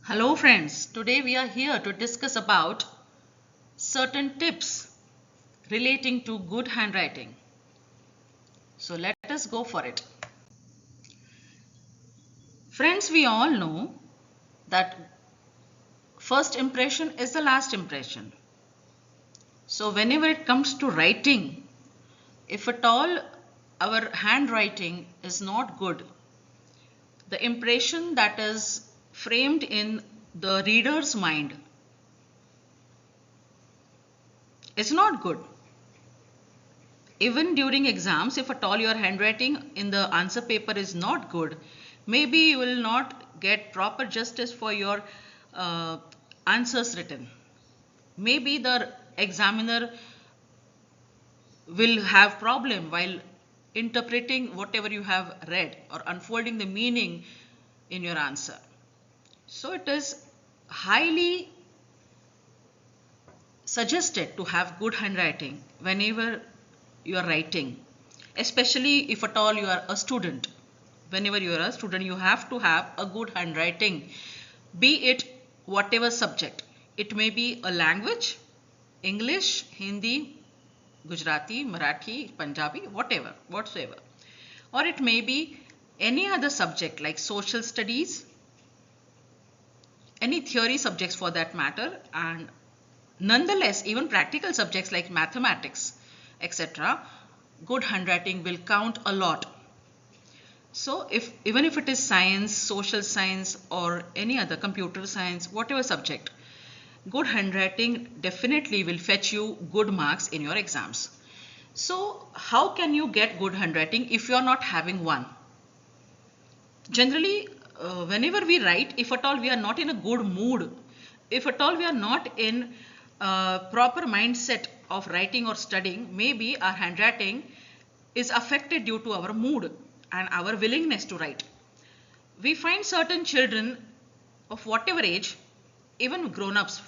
Hello friends, today we are here to discuss about certain tips relating to good handwriting. So let us go for it. Friends, we all know that first impression is the last impression. So whenever it comes to writing, if at all our handwriting is not good, the impression that is framed in the reader's mind is not good. Even during exams, if at all your handwriting in the answer paper is not good, maybe you will not get proper justice for your answers written. Maybe the examiner will have problem while interpreting whatever you have read or unfolding the meaning in your answer. So it is highly suggested to have good handwriting whenever you are writing, especially if at all you are a student. Whenever you are a student, you have to have a good handwriting, be it whatever subject. It may be a language, English, Hindi, Gujarati, Marathi, Punjabi, whatsoever. Or it may be any other subject like social studies, any theory subjects for that matter, and nonetheless, even practical subjects like mathematics, etc., good handwriting will count a lot. So even if it is science, social science, or any other computer science, whatever subject, good handwriting definitely will fetch you good marks in your exams. So how can you get good handwriting if you are not having one? Generally, whenever we write, if at all we are not in a good mood, if at all we are not in proper mindset of writing or studying, maybe our handwriting is affected due to our mood and our willingness to write. We find certain children of whatever age, even grown-ups,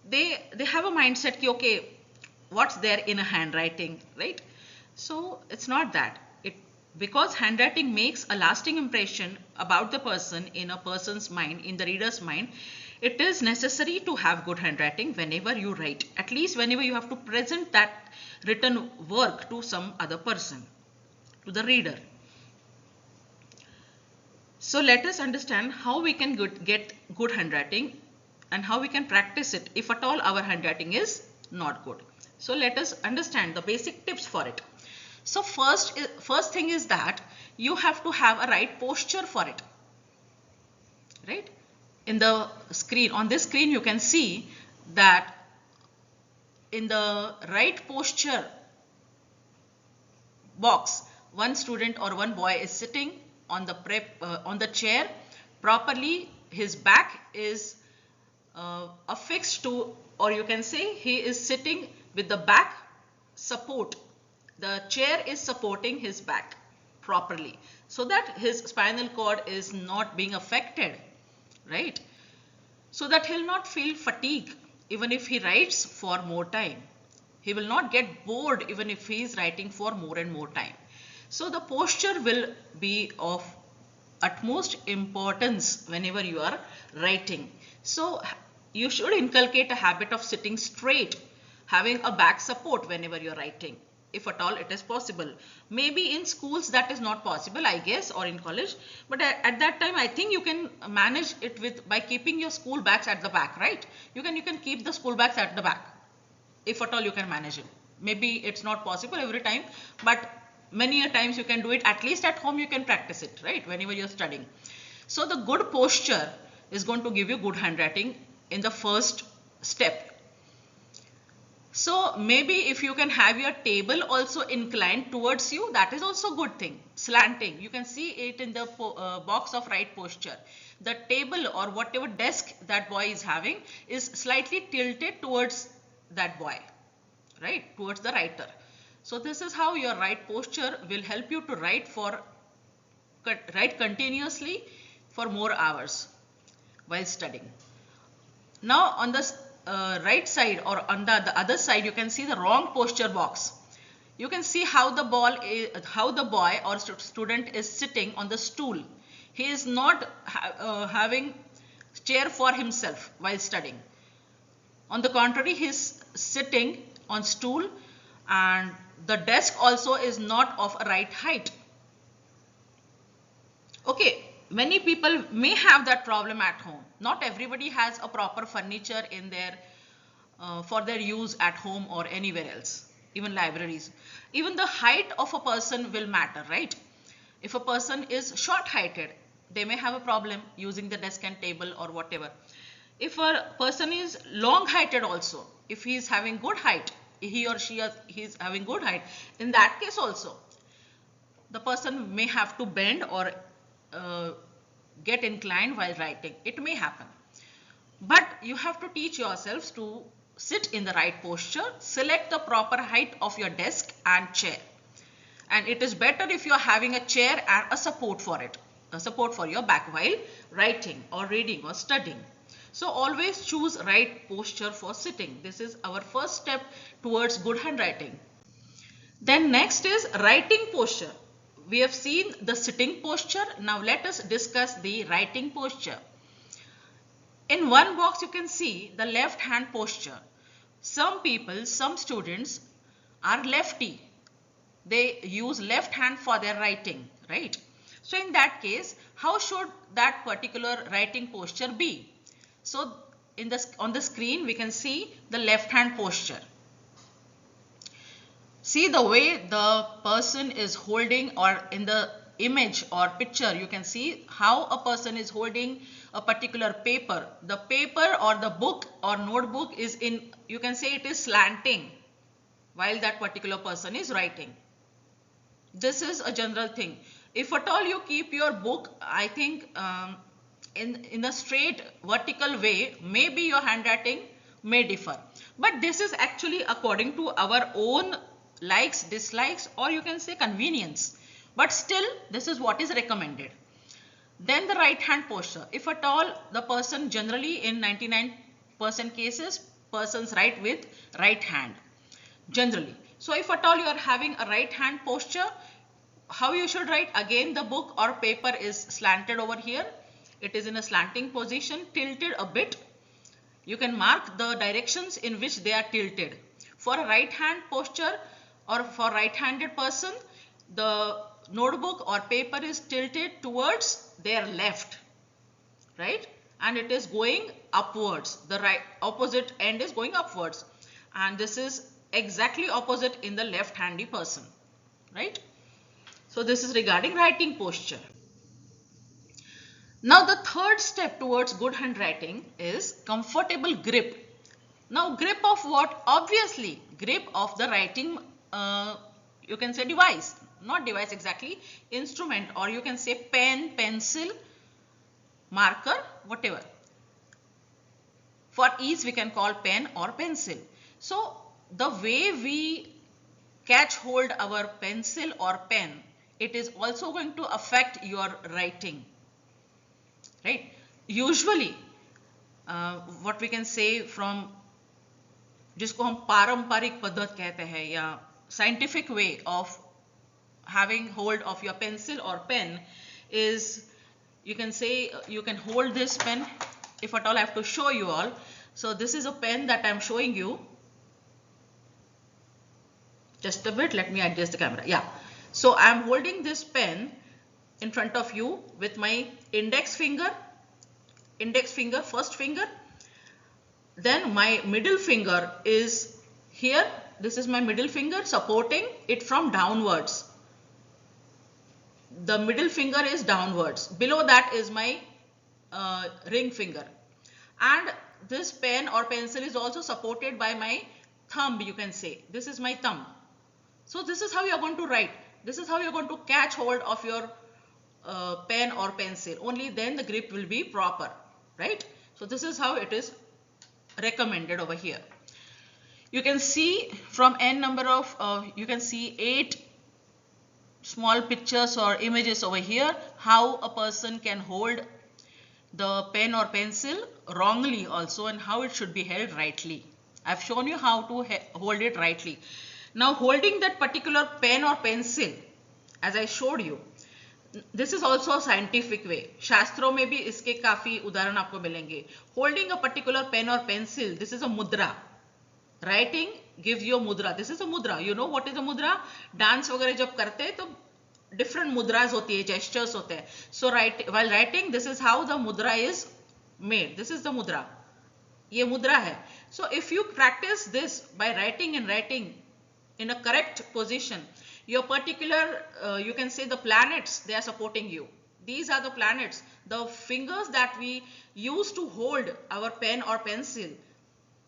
they have a mindset ki, okay, what's there in a handwriting, right? So it's not that. Because handwriting makes a lasting impression about the person in a person's mind, in the reader's mind, it is necessary to have good handwriting whenever you write, at least whenever you have to present that written work to some other person, to the reader. So let us understand how we can get good handwriting and how we can practice it if at all our handwriting is not good. So let us understand the basic tips for it. So first thing is that you have to have a right posture for it, right? In the screen, on this screen, you can see that in the right posture box, one student or one boy is sitting on the chair properly. His back is affixed to, or you can say he is sitting with the back support. The chair is supporting his back properly so that his spinal cord is not being affected, right? So that he'll not feel fatigue even if he writes for more time. He will not get bored even if he is writing for more and more time. So the posture will be of utmost importance whenever you are writing. So you should inculcate a habit of sitting straight, having a back support whenever you are writing, if at all it is possible. Maybe in schools that is not possible, I guess, or in college, but at that time I think you can manage it with by keeping your school bags at the back, right? You can keep the school bags at the back, if at all you can manage it. Maybe it's not possible every time, but many a times you can do it. At least at home you can practice it, right, whenever you're studying. So the good posture is going to give you good handwriting in the first step. So maybe if you can have your table also inclined towards you, that is also good thing. Slanting, you can see it in the box of right posture. The table or whatever desk that boy is having is slightly tilted towards that boy, right, towards the writer. So this is how your right posture will help you to write continuously for more hours while studying. Now on the right side or on the other side, you can see the wrong posture box. You can see how the boy or student is sitting on the stool. He is not having chair for himself while studying. On the contrary, he is sitting on stool, and the desk also is not of a right height. Okay, many people may have that problem at home. Not everybody has a proper furniture in their for their use at home or anywhere else, even libraries. Even the height of a person will matter, right? If a person is short heighted, they may have a problem using the desk and table or whatever. If a person is long heighted also, if he is having good height, he or she is having good height, in that case also, the person may have to bend or get inclined while writing. It may happen. But you have to teach yourselves to sit in the right posture, select the proper height of your desk and chair. And it is better if you are having a chair and a support for it, a support for your back while writing or reading or studying. So always choose right posture for sitting. This is our first step towards good handwriting. Then next is writing posture. We have seen the sitting posture. Now let us discuss the writing posture. In one box you can see the left hand posture. Some people, some students are lefty. They use left hand for their writing, right? So in that case, how should that particular writing posture be? So on the screen we can see the left hand posture. See the way the person is holding, or in the image or picture you can see how a person is holding a particular paper. The paper or the book or notebook is in, you can say it is slanting while that particular person is writing. This is a general thing. If at all you keep your book, I think in a straight vertical way, maybe your handwriting may differ. But this is actually according to our own likes, dislikes, or you can say convenience. But still, this is what is recommended. Then the right hand posture. If at all the person, generally in 99% cases, persons write with right hand, generally. So if at all you are having a right hand posture, how you should write? Again, the book or paper is slanted over here. It is in a slanting position, tilted a bit. You can mark the directions in which they are tilted. For a right hand posture or for right handed person, the notebook or paper is tilted towards their left, right? And it is going upwards. The right opposite end is going upwards. And this is exactly opposite in the left handy person, right? So this is regarding writing posture. Now the third step towards good handwriting is comfortable grip. Now grip of what? Obviously grip of the writing, you can say device, not device exactly, instrument, or you can say pen, pencil, marker, whatever. For ease we can call pen or pencil. So the way we catch hold our pencil or pen, it is also going to affect your writing, right? Usually what we can say from, जिसको हम पारंपरिक पद्धत कहते हैं, या scientific way of having hold of your pencil or pen is, you can say, you can hold this pen. If at all I have to show you all, so this is a pen that I am showing you. Just a bit, let me adjust the camera. Yeah, so I am holding this pen in front of you with my index finger, first finger. Then my middle finger is here. This is my middle finger supporting it from downwards. The middle finger is downwards. Below that is my ring finger. And this pen or pencil is also supported by my thumb, you can say. This is my thumb. So this is how you are going to write. This is how you are going to catch hold of your pen or pencil. Only then the grip will be proper, right? So this is how it is recommended over here. You can see from n number of, you can see 8 small pictures or images over here, how a person can hold the pen or pencil wrongly also, and how it should be held rightly. I've shown you how to hold it rightly. Now holding that particular pen or pencil, as I showed you, This is also a scientific way. शास्त्रों में भी इसके काफी उदाहरण आपको मिलेंगे. Holding a particular pen or pencil, this is a mudra. Writing gives you a mudra. This is a mudra. You know what is a mudra? Dance वगैरह जब करते हैं तो different mudras होती है, gestures होते हैं. So while writing, this is how the mudra is made. This is the mudra. ये मुद्रा है. So if you practice this by writing and writing in a correct position, your particular, you can say the planets, they are supporting you. These are the planets. The fingers that we use to hold our pen or pencil,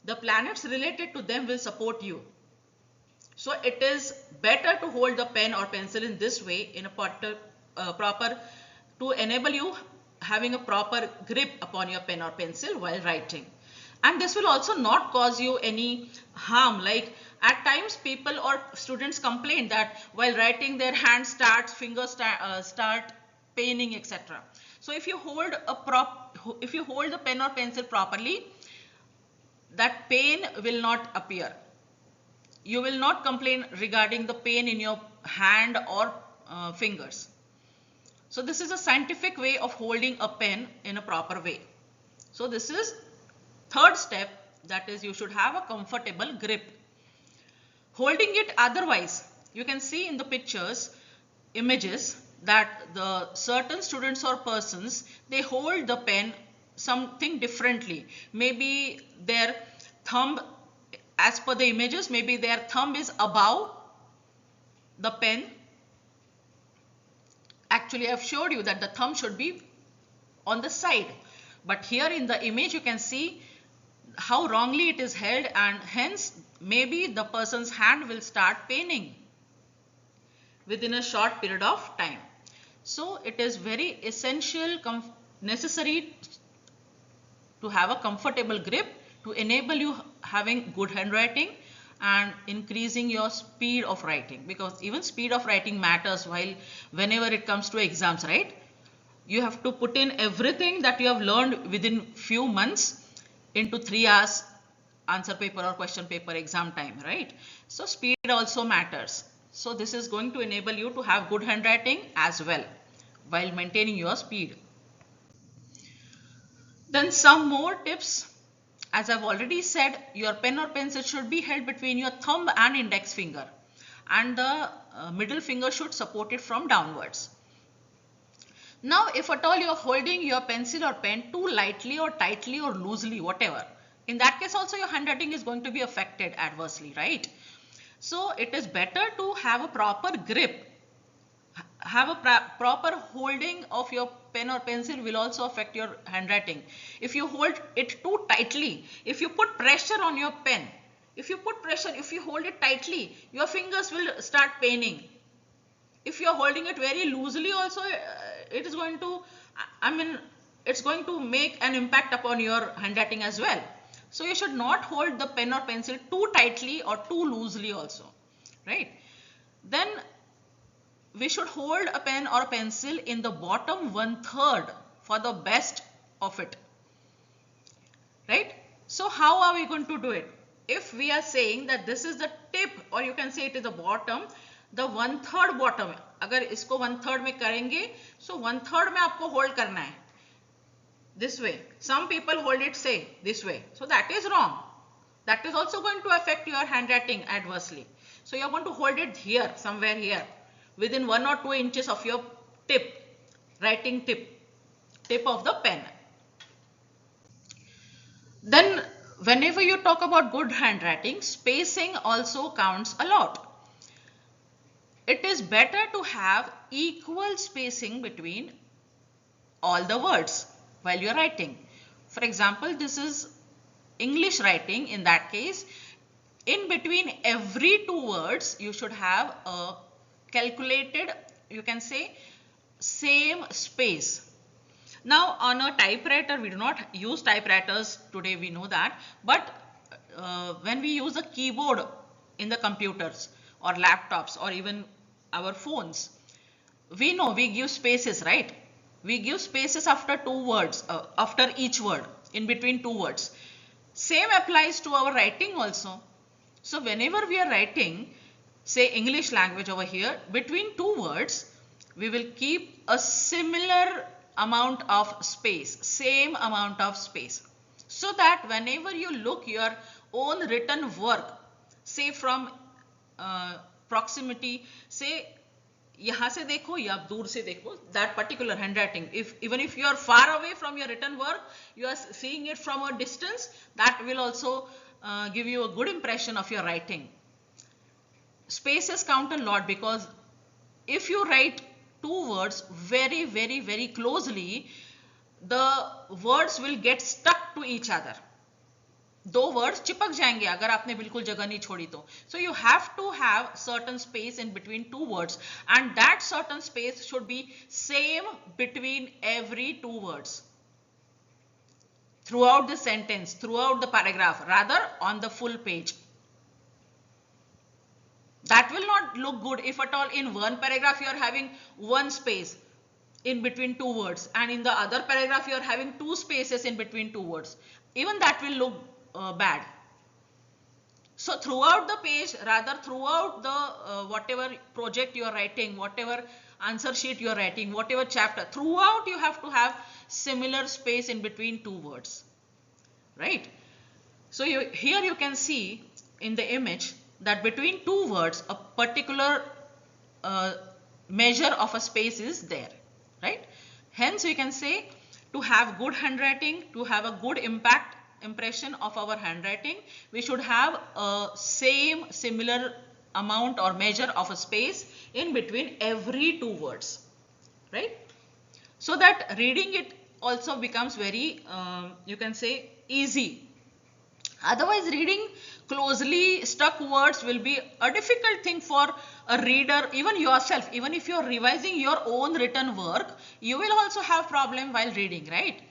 the planets related to them will support you. So it is better to hold the pen or pencil in this way, in a proper, to enable you having a proper grip upon your pen or pencil while writing. And this will also not cause you any harm. Like at times people or students complain that while writing their hand starts, fingers start paining, etc. So if you hold the pen or pencil properly, that pain will not appear. You will not complain regarding the pain in your hand or fingers. So this is a scientific way of holding a pen in a proper way. So this is third step, that is you should have a comfortable grip. Holding it otherwise, you can see in the pictures, images, that the certain students or persons, they hold the pen something differently. Maybe their thumb, as per the images, maybe their thumb is above the pen. Actually, I've showed you that the thumb should be on the side. But here in the image, you can see how wrongly it is held, and hence maybe the person's hand will start paining within a short period of time. So it is very essential, necessary to have a comfortable grip to enable you having good handwriting and increasing your speed of writing, because even speed of writing matters whenever it comes to exams, right? You have to put in everything that you have learned within few months into 3 hours answer paper or question paper exam time, right? So speed also matters. So this is going to enable you to have good handwriting as well while maintaining your speed. Then some more tips. As I've already said, your pen or pencil should be held between your thumb and index finger, and the middle finger should support it from downwards. Now, if at all you are holding your pencil or pen too lightly or tightly or loosely, whatever, in that case also your handwriting is going to be affected adversely, right? So it is better to have a proper grip. Have a proper holding of your pen or pencil will also affect your handwriting. If you hold it too tightly, if you put pressure on your pen, if you hold it tightly, your fingers will start paining. If you are holding it very loosely also, it is going to, it's going to make an impact upon your handwriting as well. So you should not hold the pen or pencil too tightly or too loosely also, right? Then we should hold a pen or pencil in the bottom 1/3 for the best of it, right? So how are we going to do it? If we are saying that this is the tip, or you can say it is the bottom, the 1/3 bottom, अगर इसको 1/3 में करेंगे, so 1/3 में आपको hold करना है, this way. Some people hold it say this way, so that is wrong. That is also going to affect your handwriting adversely. So you are going to hold it here, somewhere here, within 1 or 2 inches of your tip, writing tip of the pen. Then whenever you talk about good handwriting, spacing also counts a lot. It is better to have equal spacing between all the words while you are writing. For example, this is English writing. In that case, in between every 2 words, you should have a calculated, you can say, same space. Now on a typewriter, we do not use typewriters today, we know that, but when we use a keyboard in the computers or laptops or even our phones, we know we give spaces, right? We give spaces after 2 words, after each word, in between 2 words. Same applies to our writing also. So whenever we are writing, say English language over here, between 2 words, we will keep a similar amount of space, same amount of space, so that whenever you look your own written work, say from proximity, say यहाँ से देखो या दूर से देखो, that particular handwriting, if even if you are far away from your written work, you are seeing it from a distance, that will also give you a good impression of your writing. Spaces count a lot, because if you write two words very very very closely, the words will get stuck to each other. दो words चिपक जाएंगे अगर आपने बिल्कुल जगह नहीं छोड़ी तो. So you have to have certain space in between two words, and that certain space should be same between every two words throughout the sentence, throughout the paragraph, rather on the full page. That will not look good if at all in one paragraph you are having one space in between two words, and in the other paragraph you are having two spaces in between two words. Even that will look bad. So throughout the page, rather throughout the whatever project you are writing, whatever answer sheet you are writing, whatever chapter, throughout you have to have similar space in between two words, right? So here you can see in the image that between two words a particular measure of a space is there, right? Hence we can say, to have good handwriting, to have a good impression of our handwriting, we should have a similar amount or measure of a space in between every two words, right? So that reading it also becomes very you can say easy. Otherwise reading closely stuck words will be a difficult thing for a reader, even yourself. Even if you are revising your own written work, you will also have problem while reading, right?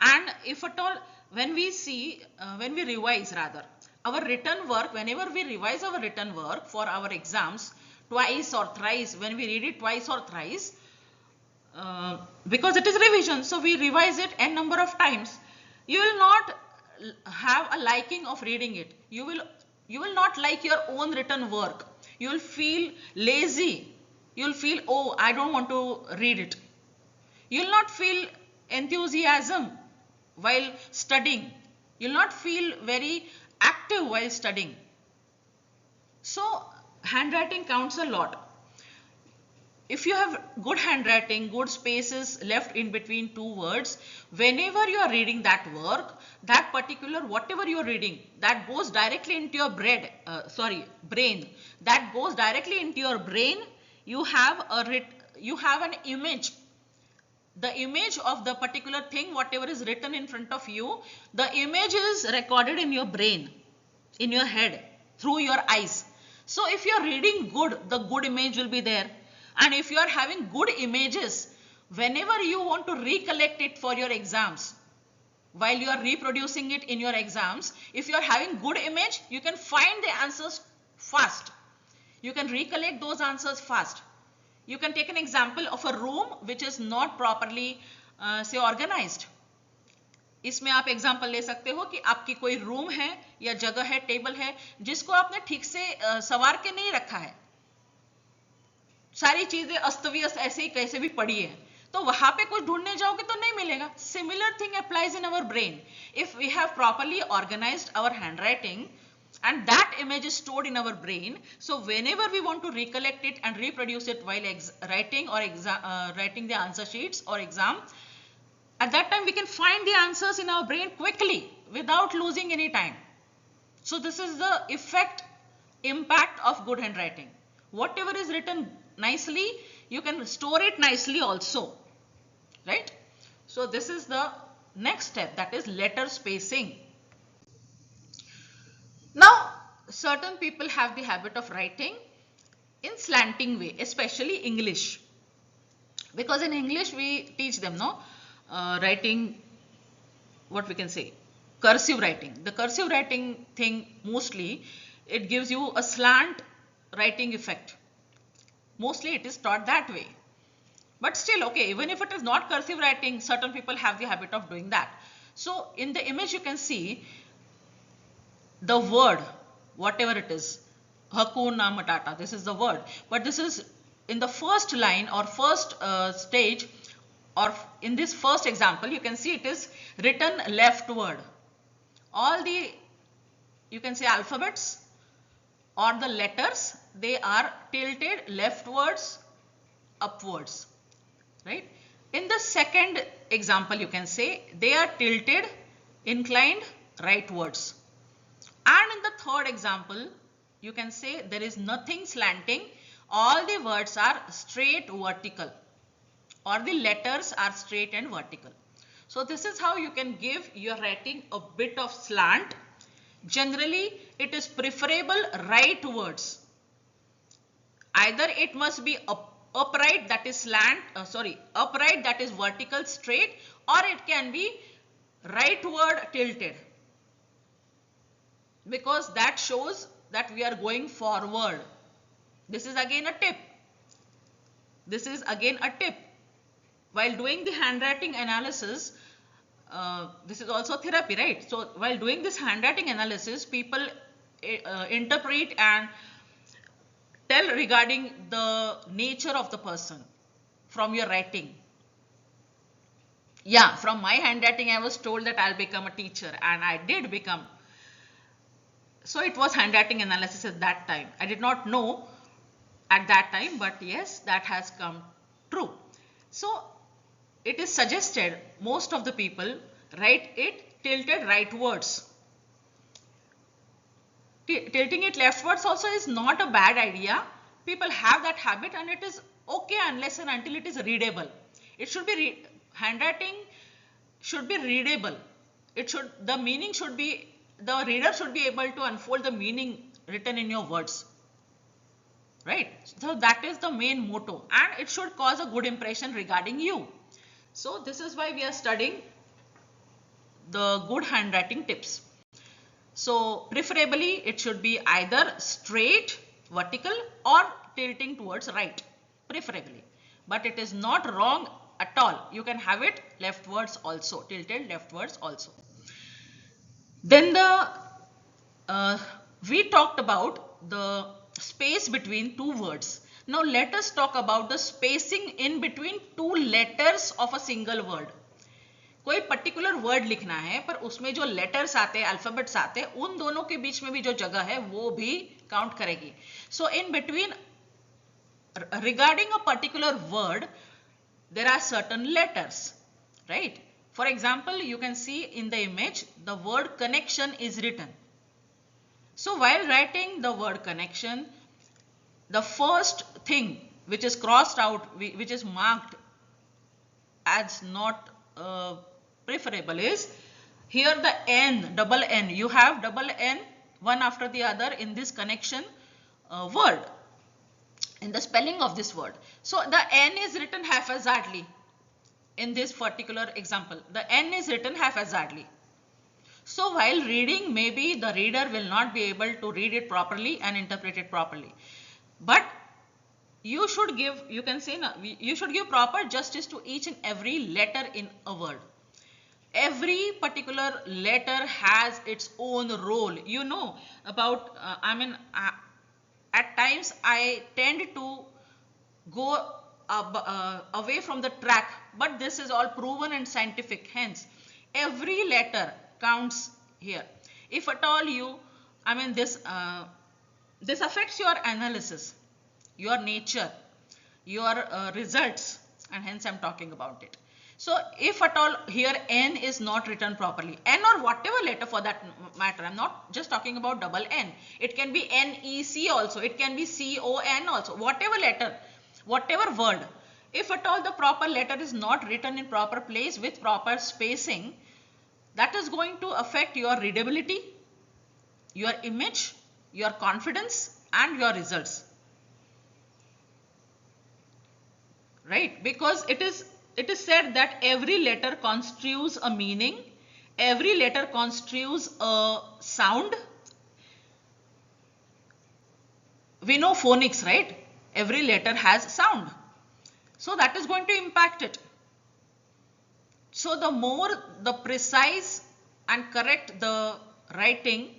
And if at all, when we revise rather our written work, whenever we revise our written work for our exams twice or thrice, when we read it twice or thrice, because it is revision, so we revise it n number of times, you will not have a liking of reading it. You will not like your own written work. You will feel lazy. You will feel, oh, I don't want to read it. You will not feel enthusiasm while studying. You will not feel very active while studying. So handwriting counts a lot. If you have good handwriting, good spaces left in between two words, whenever you are reading that work, that particular whatever you are reading, that goes directly into your brain. That goes directly into your brain. You have an image. The image of the particular thing, whatever is written in front of you, the image is recorded in your brain, in your head, through your eyes. So if you are reading good, the good image will be there. And if you are having good images, whenever you want to recollect it for your exams, while you are reproducing it in your exams, if you are having good image, you can find the answers fast. You can recollect those answers fast. You can take an example of a room which is not properly say organized. इसमें आप example ले सकते हो कि आपकी कोई room है या जगह है, टेबल है, जिसको आपने ठीक से संवार के नहीं रखा है, सारी चीजें अस्त व्यस्त ऐसे ही कैसे भी पड़ी है, तो वहां पे कुछ ढूंढने जाओगे तो नहीं मिलेगा. Similar thing applies in our brain. If we have properly organised our handwriting and that image is stored in our brain, so whenever we want to recollect it and reproduce it while writing or writing the answer sheets or exam, at that time we can find the answers in our brain quickly without losing any time. So this is the impact of good handwriting. Whatever is written nicely, you can store it nicely also, right? So this is the next step, that is letter spacing. Now certain people have the habit of writing in slanting way, especially English, because in English we teach them writing, what we can say, cursive writing. The cursive writing thing, mostly it gives you a slant writing effect. Mostly it is taught that way. But still, okay, even if it is not cursive writing, certain people have the habit of doing that. So in the image you can see the word, whatever it is, Hakuna Matata, this is the word, but this is in the first line or first stage, or in this first example, you can see it is written leftward. All the, you can say, alphabets or the letters, they are tilted leftwards, upwards, right? In the second example, you can say they are tilted, inclined rightwards. And in the third example, you can say there is nothing slanting, all the words are straight vertical, or the letters are straight and vertical. So this is how you can give your writing a bit of slant. Generally, it is preferable rightwards. Either it must be upright, that is upright, that is vertical, straight, or it can be rightward tilted, because that shows that we are going forward. This is again a tip. This is again a tip. While doing the handwriting analysis, this is also therapy, right? So while doing this handwriting analysis, people interpret and tell regarding the nature of the person from your writing. Yeah, from my handwriting, I was told that I'll become a teacher, and I did become. So it was handwriting analysis at that time. I did not know at that time, but yes, that has come true. So it is suggested most of the people write it tilted rightwards. Tilting it leftwards also is not a bad idea. People have that habit, and it is okay unless and until it is readable. It should be handwriting should be readable. It should, the meaning should be, the reader should be able to unfold the meaning written in your words, right? So that is the main motto, and it should cause a good impression regarding you. So this is why we are studying the good handwriting tips. So preferably it should be either straight vertical or tilting towards right, preferably. But it is not wrong at all. You can have it leftwards also, tilted leftwards also. Then we talked about the space between two words. Now let us talk about the spacing in between two letters of a single word. कोई particular word लिखना है, पर उसमें जो letters आते हैं, alphabets आते हैं, उन दोनों के बीच में भी जो जगह है वो भी काउंट करेगी. So in between, regarding a particular word, there are certain letters, right? For example, you can see in the image the word connection is written. So while writing the word connection, the first thing which is crossed out, which is marked as not preferable, is here the N, double N. You have double N one after the other in this connection word, in the spelling of this word. So the N is written haphazardly in this particular example. The N is written haphazardly. So while reading, maybe the reader will not be able to read it properly and interpret it properly. But you should give, you can say, you should give proper justice to each and every letter in a word. Every particular letter has its own role. You know about, at times I tend to go away from the track, but this is all proven and scientific. Hence, every letter counts here. If at all you, this affects your analysis, your nature, your results, and hence I'm talking about it. So if at all here N is not written properly, N or whatever letter for that matter, I'm not just talking about double N. It can be NEC also, it can be CON also, whatever letter, whatever word. If at all the proper letter is not written in proper place with proper spacing, that is going to affect your readability, your image, your confidence, and your results. Right? Because it is said that every letter constitutes a meaning, every letter constitutes a sound. We know phonics, right? Every letter has sound. So that is going to impact it. So the more the precise and correct the writing,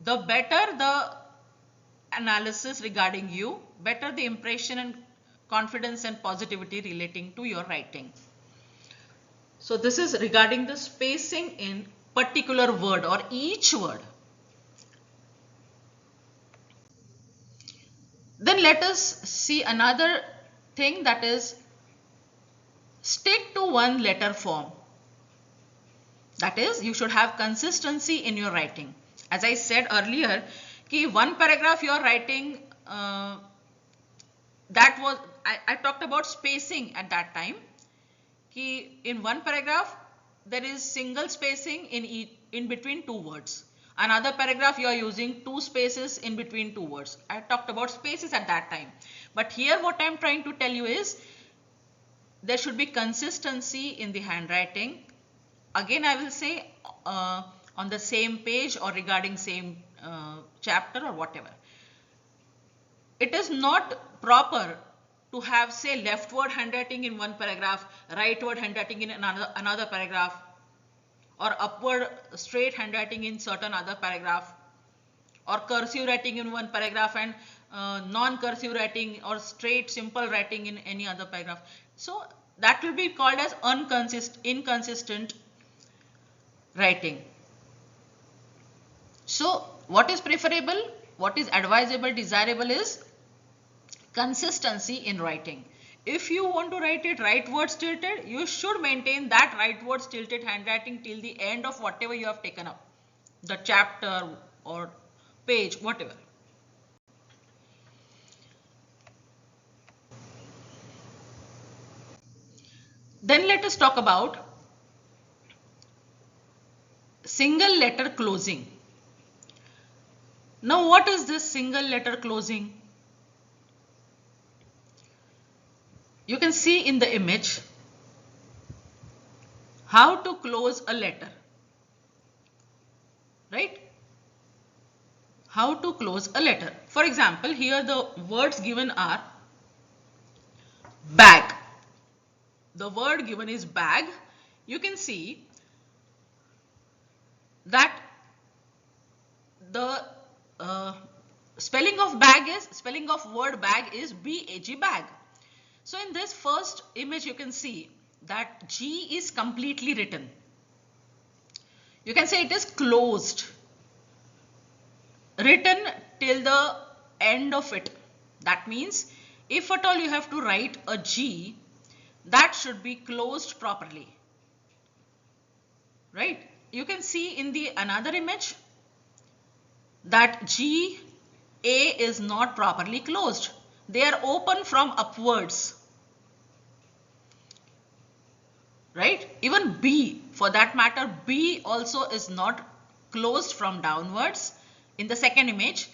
the better the analysis regarding you, better the impression and confidence and positivity relating to your writing. So this is regarding the spacing in particular word or each word. Then let us see another thing, that is stick to one letter form. That is, you should have consistency in your writing. As I said earlier, कि one paragraph you are writing, I talked about spacing at that time. कि in one paragraph there is single spacing in between two words. Another paragraph you are using two spaces in between two words. I talked about spaces at that time. But here what I am trying to tell you is there should be consistency in the handwriting. Again, I will say on the same page or regarding same chapter or whatever. It is not proper to have, say, leftward handwriting in one paragraph, rightward handwriting in another paragraph, or upward straight handwriting in certain other paragraph, or cursive writing in one paragraph and non-cursive writing or straight simple writing in any other paragraph. So that will be called as inconsistent writing. So what is preferable, what is advisable, desirable is consistency in writing. If you want to write it rightwards tilted, you should maintain that rightwards tilted handwriting till the end of whatever you have taken up, the chapter or page, whatever. Then let us talk about single letter closing. Now what is this single letter closing? You can see in the image how to close a letter, right? How to close a letter. For example, here the words given are bag. The word given is bag. You can see that the spelling of word bag is B-A-G, bag. So in this first image you can see that G is completely written. You can say it is closed, written till the end of it. That means if at all you have to write a G, that should be closed properly, right? You can see in the another image that G, A is not properly closed. They are open from upwards, right? Even B, for that matter, B also is not closed from downwards. In the second image,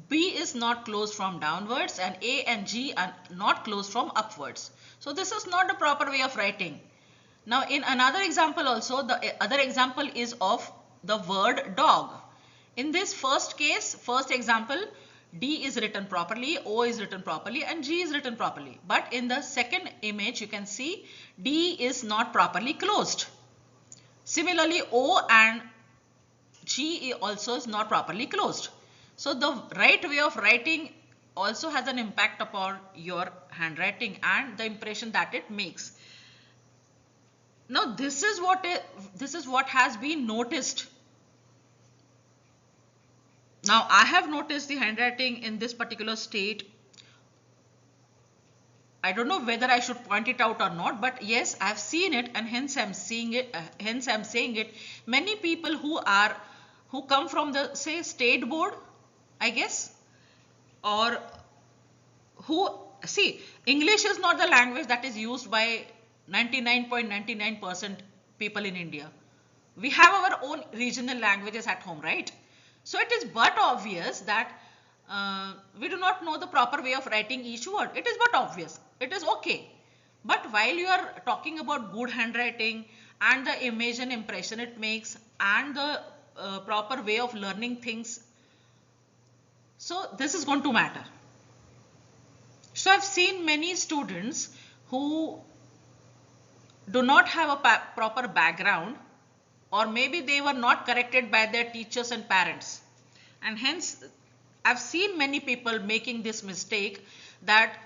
B is not closed from downwards and A and G are not closed from upwards. So this is not a proper way of writing. Now in another example also, the other example is of the word dog. In this first case, first example, D is written properly, O is written properly and G is written properly. But in the second image, you can see D is not properly closed. Similarly, O and G also is not properly closed. So the right way of writing also has an impact upon your handwriting and the impression that it makes. Now this is what has been noticed. Now I have noticed the handwriting in this particular state. I don't know whether I should point it out or not, but yes, I have seen it and hence I'm seeing it. Hence I'm saying it. Many people who come from the, say, state board, I guess, or who, see, English is not the language that is used by 99.99% people in India. We have our own regional languages at home, right? So it is but obvious that we do not know the proper way of writing each word. It is but obvious. It is okay. But while you are talking about good handwriting and the image and impression it makes and the proper way of learning things, so this is going to matter. So I've seen many students who do not have a proper background, or maybe they were not corrected by their teachers and parents, and hence I've seen many people making this mistake that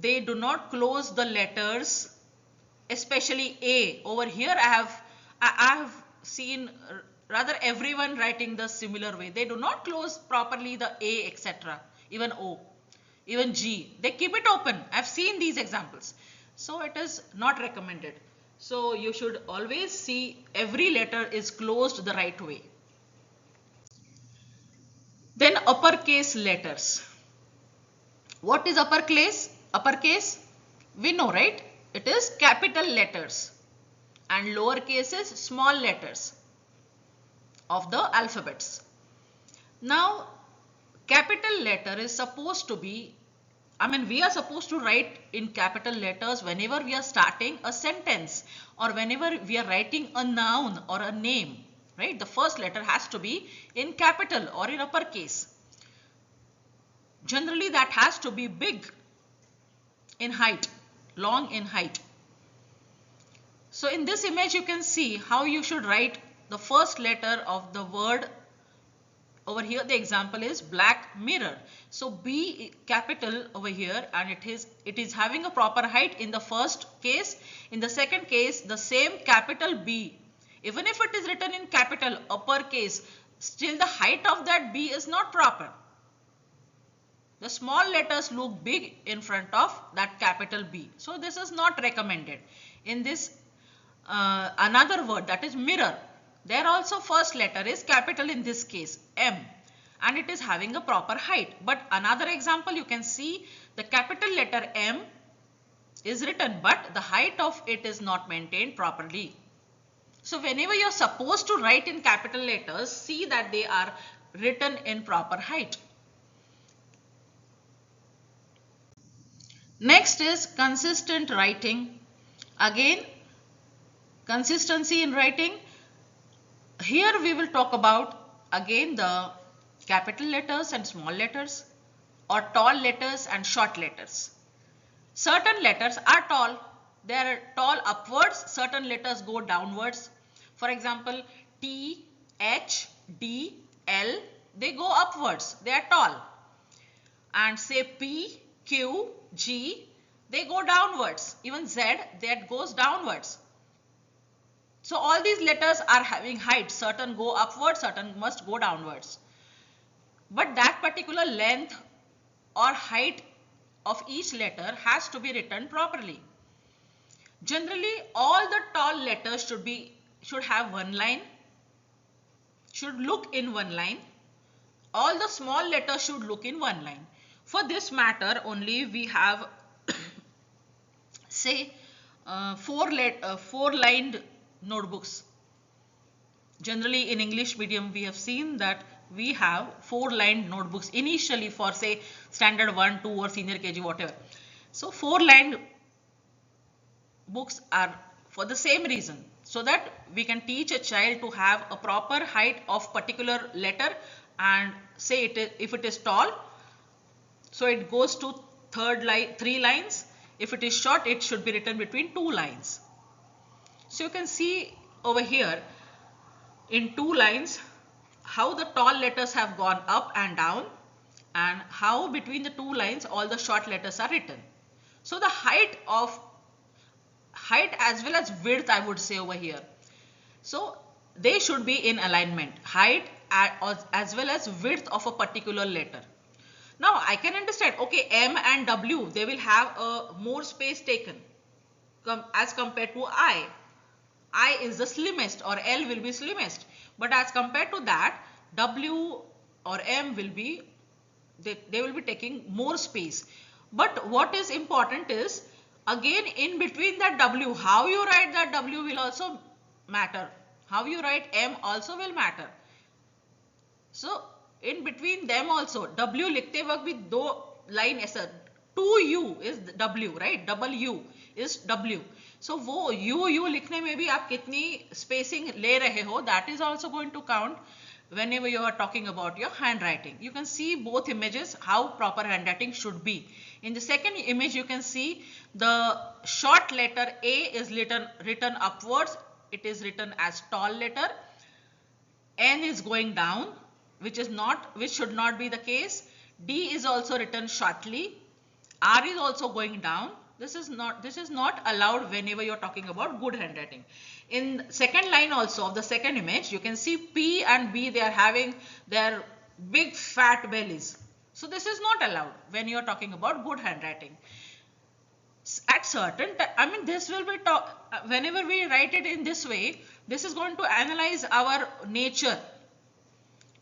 they do not close the letters, especially A. Over here I have seen rather everyone writing the similar way. They do not close properly the A, etc. Even O, even G. They keep it open. I've seen these examples. So it is not recommended. So you should always see every letter is closed the right way. Then uppercase letters. What is uppercase? Uppercase, we know, right? It is capital letters, and lowercase is small letters of the alphabets. Now, capital letter is supposed to be, we are supposed to write in capital letters whenever we are starting a sentence or whenever we are writing a noun or a name, right? The first letter has to be in capital or in uppercase. Generally, that has to be big in height, long in height. So in this image, you can see how you should write the first letter of the word. Over here, the example is black mirror. So B capital over here, and it is having a proper height in the first case. In the second case, the same capital B. Even if it is written in capital uppercase, still the height of that B is not proper. The small letters look big in front of that capital B. So this is not recommended. In this another word, that is mirror, there also first letter is capital, in this case M, and it is having a proper height. But another example, you can see the capital letter M is written, but the height of it is not maintained properly. So whenever you are supposed to write in capital letters, see that they are written in proper height. Next is consistent writing. Again, consistency in writing. Here we will talk about again the capital letters and small letters, or tall letters and short letters. Certain letters are tall. They are tall upwards. Certain letters go downwards. For example, T, H, D, L, they go upwards. They are tall. And say P, Q, G, they go downwards. Even Z, that goes downwards. So all these letters are having height. Certain go upwards, certain must go downwards. But that particular length or height of each letter has to be written properly. Generally, all the tall letters should have one line, should look in one line. All the small letters should look in one line. For this matter only, we have say four-lined notebooks. Generally in English medium, we have seen that we have four-lined notebooks initially for say standard 1, 2 or senior KG, whatever. So four-lined books are for the same reason, so that we can teach a child to have a proper height of particular letter, and say if it is tall, so it goes to three lines. If it is short, it should be written between 2 lines. So you can see over here in 2 lines how the tall letters have gone up and down, and how between the 2 lines all the short letters are written. So the height as well as width, I would say over here. So they should be in alignment, height as well as width of a particular letter. Now I can understand, okay, M and W, they will have a more space taken as compared to I. I is the slimmest, or L will be slimmest. But as compared to that, W or M will be, they will be taking more space. But what is important is, again in between that W, how you write that W will also matter. How you write M also will matter. So in between them also, W लिखते वक्त भी 2 line ऐसा, 2U is W, right? Double U is W. So वो U लिखने में भी आप कितनी spacing ले रहे हो, that is also going to count whenever you are talking about your handwriting. You can see both images how proper handwriting should be. In the second image, you can see the short letter A is written upwards. It is written as tall letter. N is going down, which should not be the case. D is also written shortly, R is also going down. This is not allowed whenever you're talking about good handwriting. In second line also of the second image, you can see P and B, they are having their big fat bellies. So this is not allowed when you're talking about good handwriting. At certain this will be whenever we write it in this way, this is going to analyze our nature.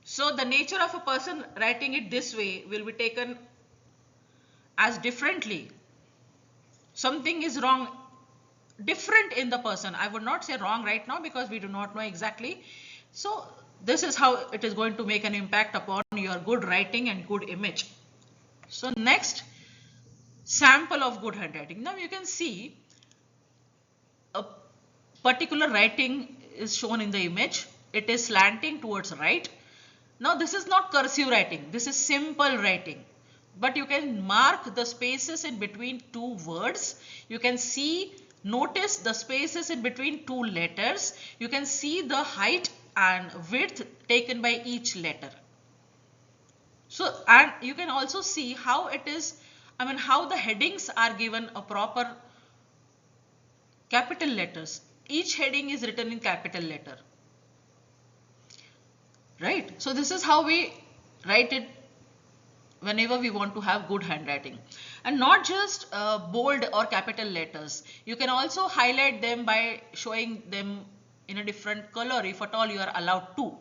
So the nature of a person writing it this way will be taken as differently. Something is wrong, different in the person. I would not say wrong right now because we do not know exactly. So this is how it is going to make an impact upon your good writing and good image. So next, sample of good handwriting. Now you can see a particular writing is shown in the image. It is slanting towards right. Now this is not cursive writing. This is simple writing. But you can mark the spaces in between two words. You can notice the spaces in between two letters. You can see the height and width taken by each letter. So, and you can also see how it is, how the headings are given a proper capital letters. Each heading is written in capital letter. Right? So this is how we write it whenever we want to have good handwriting. And not just bold or capital letters. You can also highlight them by showing them in a different color if at all you are allowed to.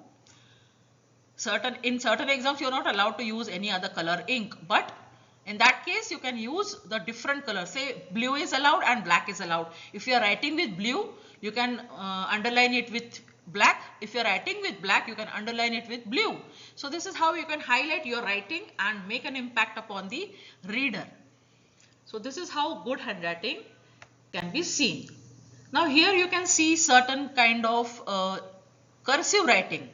In certain exams you are not allowed to use any other color ink, but in that case you can use the different color. Say blue is allowed and black is allowed. If you are writing with blue, you can underline it with black. If you are writing with black, you can underline it with blue. So this is how you can highlight your writing and make an impact upon the reader. So this is how good handwriting can be seen. Now here you can see certain kind of cursive writing.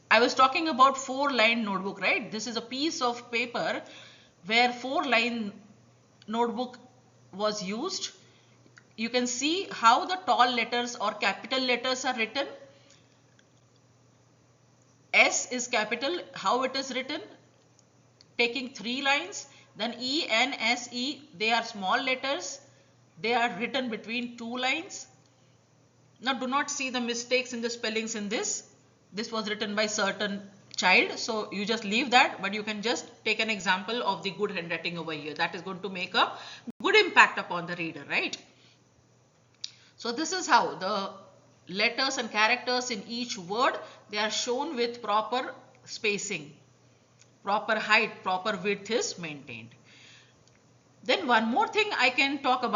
I was talking about 4-line notebook, right? This is a piece of paper where 4-line notebook was used. You can see how the tall letters or capital letters are written. S is capital, how it is written, taking 3 lines. Then E, N, S, E, they are small letters. They are written between 2 lines. Now do not see the mistakes in the spellings in this. This was written by certain child, so you just leave that, but you can just take an example of the good handwriting over here. That is going to make a good impact upon the reader, right? So this is how the letters and characters in each word, they are shown with proper spacing, proper height, proper width is maintained. Then one more thing I can talk about